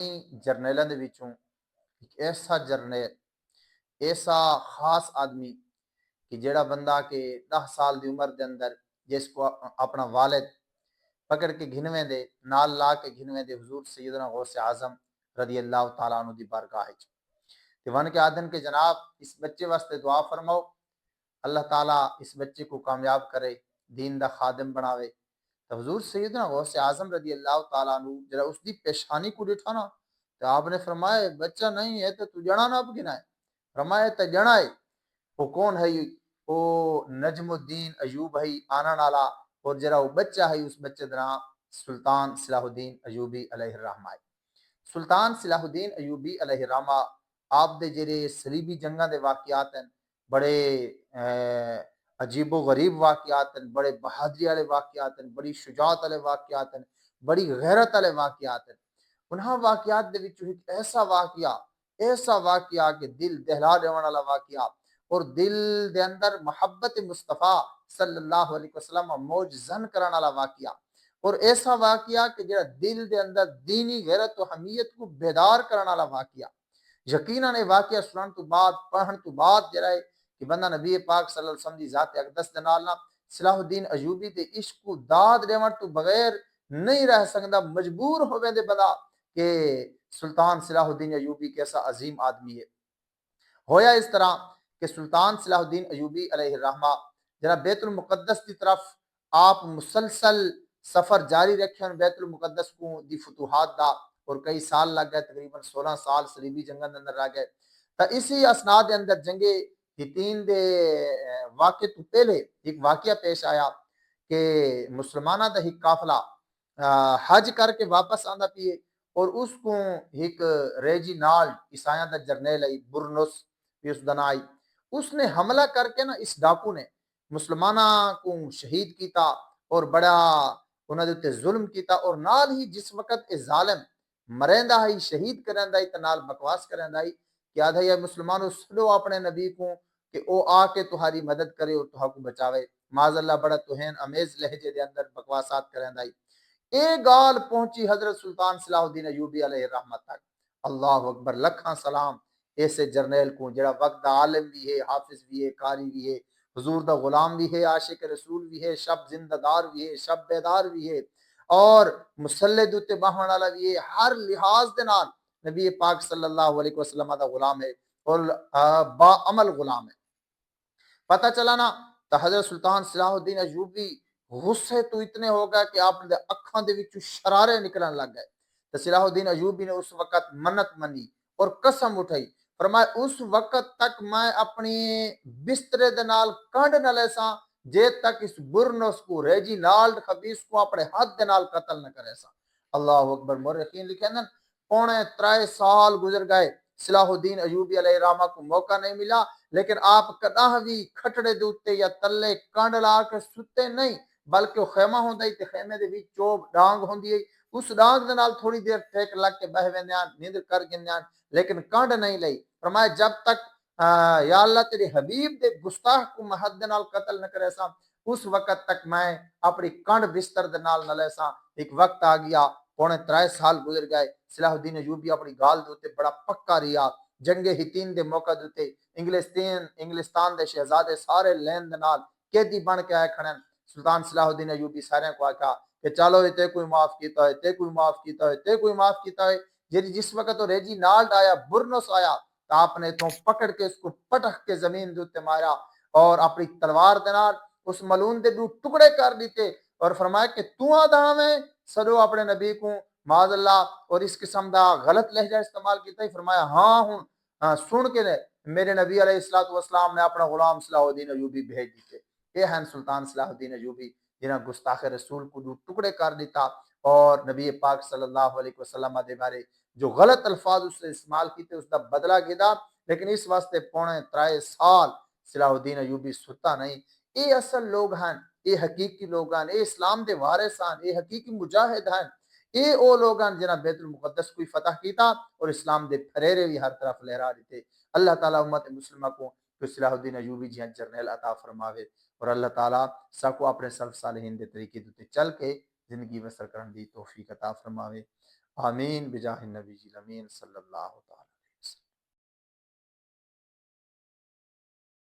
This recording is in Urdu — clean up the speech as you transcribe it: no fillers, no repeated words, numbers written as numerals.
جرنیلاں دے وچوں ایک ایسا جرنیل، ایسا خاص آدمی کہ جیڑا بندہ کہ 10 سال دی عمر دے اندر جس کو اپنا والد پکڑ کے گھنویں دے نال لا کے گھنویں دے حضور سیدنا غوث اعظم رضی اللہ تعالیٰ عنہ دی بارگاہ وچ تے ون کے آدن کے جناب اس بچے واسطے دعا فرماؤ، اللہ تعالیٰ اس بچے کو کامیاب کرے، دین دا خادم بناوے۔ تو حضور سیدنا غوث اعظم رضی اللہ تعالیٰ عنہ جرا اس دی پیشانی کو ڈٹھا نا تو آپ نے فرمایا بچہ نہیں ہے تو جڑا نہ اب گنا ہے، فرمایا تو جڑا ہے وہ کون ہے؟ وہ نجم الدین ایوب ہے آنا نالا، اور جرا وہ بچہ ہے اس بچے دا نام سلطان صلاح الدین ایوبی علیہ الرحمہ۔ سلطان صلاح الدین ایوبی علیہ الرحمہ آپ دے جڑے صلیبی جنگاں دے واقعات ہیں، بڑے عجیب و غریب واقعات ہیں، بڑے بہادری والے واقعات ہیں، بڑی شجاعت والے واقعات ہیں، بڑی غیرت والے واقعات ہیں۔ انہاں واقعات دے وچ ایک ایسا واقعہ کہ دل دہلا دینے والا واقعہ اور دل دے اندر محبت مصطفیٰ صلی اللہ علیہ وسلم موج زن کرنے والا واقعہ، اور ایسا واقعہ کہ جڑا دل دے اندر دینی غیرت و حمیت کو بیدار کرنے والا واقعہ۔ یقیناً یہ واقعہ سنن تو بعد پڑھن تو بعد جڑا ہے کہ بندہ نبی پاک صلی اللہ علیہ وسلم دی ذات اقدس دے نال صلاح الدین ایوبی دے عشق کو داد دیون تو بغیر نہیں رہ سکتا، مجبور ہوے دے بندہ کہ سلطان صلاح الدین ایوبی کیسا عظیم آدمی ہے۔ ہویا اس طرح کہ سلطان صلاح الدین ایوبی علیہ الرحمہ جناب بیت المقدس کی طرف آپ مسلسل سفر جاری رکھے، بیت المقدس کو دی فتوحات دا، اور کئی سال لگ گئے، تقریباً 16 سال صلیبی جنگاں دے اندر رہ گئے۔ تا اسی اسناد دے اندر جنگ حطین دے واقعے تو پہلے ایک واقعہ پیش آیا کہ مسلمانہ دا ایک قافلہ حج کر کے واپس آندا پیے، اور اس کو ایک ریجینالڈ عیسائیاں دا جرنیل ہے برنس اس دن آئی، اس نے حملہ کر کے نا اس ڈاکو نے مسلمانہ کو شہید کیتا اور بڑا انہاں دے تے ظلم کیتا، اور نال ہی جس وقت اے ظالم مریندا ہی شہید کریندا ہی تے نال بکواس کریندا ہی کہ آدھا یا مسلمانوں سنو اپنے نبی کو کہ او آ کے تہاری مدد کرے اور تہاں کو بچاوے، معاذ اللہ بڑا توہین امیز لہجے دے اندر بکواسات کریندا ہی۔ اے گال پہنچی حضرت سلطان صلاح الدین ایوبی علیہ الرحمہ تک۔ اللہ اکبر، لکھاں سلام ایسے جرنیل کو جڑا وقت دا عالم بھی ہے، حافظ بھی ہے، قاری بھی ہے، حضور دا غلام بھی ہے، عاشق رسول بھی ہے، شب زندہ دار بھی ہے، شب بیدار بھی ہے، اور مسلح دوتے باہن والا بھی ہے، ہر لحاظ دے نال نبی پاک صلی اللہ علیہ وسلم دا غلام ہے اور با عمل غلام ہے۔ پتہ چلا نا تو حضرت سلطان صلاح الدین ایوبی غصے تو اتنے ہو گئے کہ آپ نے اکھاں دے وچوں شرارے نکلن لگ گئے۔ تو صلاح الدین ایوبی نے اس وقت منت منی اور قسم اٹھائی، فرمایا اس وقت تک میں اپنی بسترے دے نال کنڈ نہ لیساں جے تک اس برنس کو ریجینالڈ خبیث کو اپنے ہاتھ دے نال قتل نہ کرے سا۔ اللہ اکبر، مورخین لکھے نا 3.5 سال گزر گئے، صلاح الدین ایوبی علیہ الرحمہ کو موقع نہیں ملا، لیکن آپ کداں بھی کھٹڑے دے اوتے یا تلے کنڈ لا کے ستے نہیں، بلکہ خیمہ ہوندا ہی تے خیمے دے وچ چوب ڈانگ ہوندی ہے، اس ڈانگ دے نال تھوڑی دیر ٹھیک لگ کے بہ ویندیاں، نیند کر گندیاں، لیکن کنڈ نہیں لئی۔ فرمایا جب تک یا اللہ تیرے حبیب دے گستاخ کو محد دے نال قتل نہ کرے سا، اس وقت تک میں اپنی کنڈ بستر دے نال نہ لے سا۔ ایک وقت آ گیا، 3.5 سال گزر گئے، صلاح الدین ایوبی اپنی گال دے اوتے بڑا پکا رہیا۔ جنگ حطین دے موقع دے اوتے انگلستان دے شہزادے سارے لین دے نال قیدی بن کے آئے کھڑے۔ سلطان صلاح الدین ایوبی سارے کو آکھا کہ چلو تے کوئی معاف کیتا ہے، تے کوئی معاف کیتا ہے، تے کوئی معاف کیتا ہے۔ جس وقت وہ ریجینالڈ آیا، برنس آیا، تو آپ نے تو پکڑ کے اس کو پٹک کے زمین دے اوتے مارا اور اپنی تلوار دے نال اس ملون دے دو ٹکڑے کر دیتے، اور فرمایا کہ تو آدھا میں سدو اپنے نبی کو معاذ اللہ، اور اس قسم دا غلط لہجہ استعمال کیتا ہی۔ فرمایا ہاں ہوں سن کے میرے نبی علیہ الصلوۃ والسلام نے اپنا غلام صلاح الدین ایوبی بھیج دیتے۔ یہ ہیں سلطان صلاح الدین ایوبی جنہاں گستاخ رسول کو دو ٹکڑے کر دیتا، اور نبی پاک صلی اللہ علیہ وسلم دے بارے جو غلط الفاظ اس نے استعمال کیتے اس دا بدلہ گدا۔ لیکن اس واسطے 3.5 سال صلاح الدین ایوبی ستا نہیں۔ یہ اصل لوگ ہیں، یہ حقیقی لوگ ہیں، یہ اسلام دے وارث ہیں، یہ حقیقی مجاہد ہیں، یہ او لوگ ہیں جنہاں بیت المقدس کو فتح کیتا اور اسلام دے پھریرے بھی ہر طرف لہرا دیتے۔ اللہ تعالیٰ امت مسلمہ کو صلاح الدین ایوبی جہاں جرنیل عطا فرماوے، اور اللہ تعالیٰ سب کو اپنے سلف صالحین دے طریقے دوتے چل کے زندگی بسر کرن دی توفیق عطا فرماوے۔ آمین بجاہ النبی الامین صلی اللہ تعالی